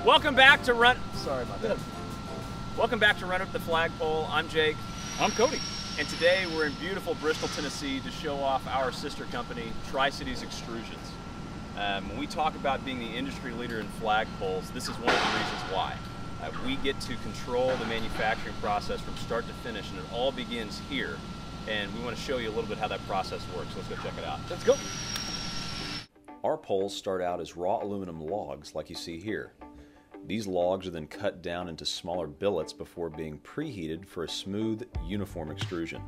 Welcome back to Run. Sorry about that. Welcome back to Run Up the Flagpole. I'm Jake. I'm Cody. And today we're in beautiful Bristol, Tennessee to show off our sister company, Tri-City Extrusions. When we talk about being the industry leader in flagpoles, this is one of the reasons why. We get to control the manufacturing process from start to finish, and it all begins here. And we want to show you a little bit how that process works. Let's go check it out. Let's go. Our poles start out as raw aluminum logs like you see here. These logs are then cut down into smaller billets before being preheated for a smooth, uniform extrusion.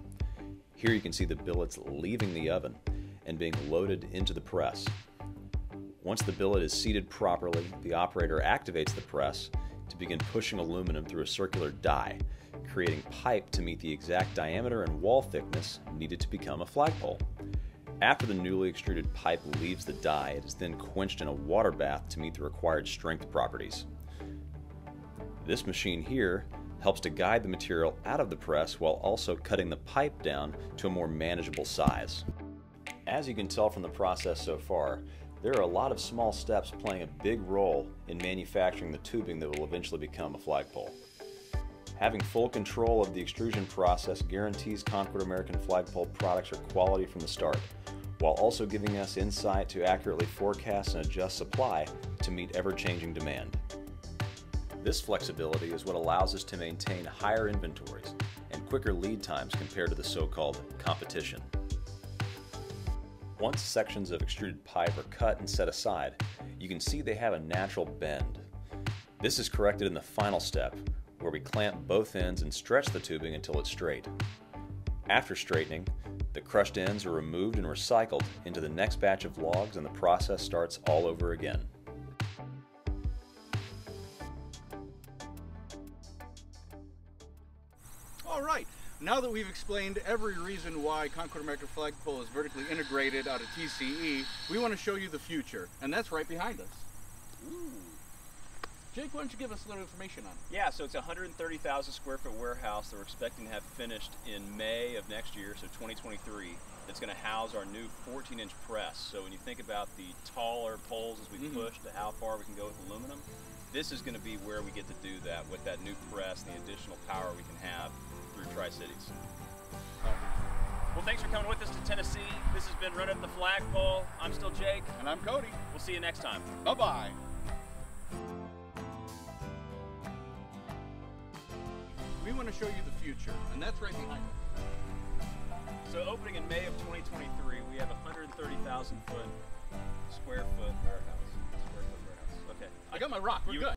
Here you can see the billets leaving the oven and being loaded into the press. Once the billet is seated properly, the operator activates the press to begin pushing aluminum through a circular die, creating pipe to meet the exact diameter and wall thickness needed to become a flagpole. After the newly extruded pipe leaves the die, it is then quenched in a water bath to meet the required strength properties. This machine here helps to guide the material out of the press while also cutting the pipe down to a more manageable size. As you can tell from the process so far, there are a lot of small steps playing a big role in manufacturing the tubing that will eventually become a flagpole. Having full control of the extrusion process guarantees Concord American Flagpole products are quality from the start, while also giving us insight to accurately forecast and adjust supply to meet ever-changing demand. This flexibility is what allows us to maintain higher inventories and quicker lead times compared to the so-called competition. Once sections of extruded pipe are cut and set aside, you can see they have a natural bend. This is corrected in the final step, where we clamp both ends and stretch the tubing until it's straight. After straightening, the crushed ends are removed and recycled into the next batch of logs, and the process starts all over again. All right, now that we've explained every reason why Concord American Flagpole is vertically integrated out of TCE, we want to show you the future, and that's right behind us. Ooh. Jake, why don't you give us a little information on it? Yeah, so it's a 130,000 square foot warehouse that we're expecting to have finished in May of next year, so 2023. It's going to house our new 14-inch press. So when you think about the taller poles as we push to how far we can go with aluminum, this is going to be where we get to do that with that new press and the additional power we can have through Tri-Cities. Well, thanks for coming with us to Tennessee. This has been Run Up the Flagpole. I'm still Jake. And I'm Cody. We'll see you next time. Bye-bye. We want to show you the future, and that's right behind us. So opening in May of 2023, we have a 130,000 square foot warehouse. Okay. I got my rock. We're good.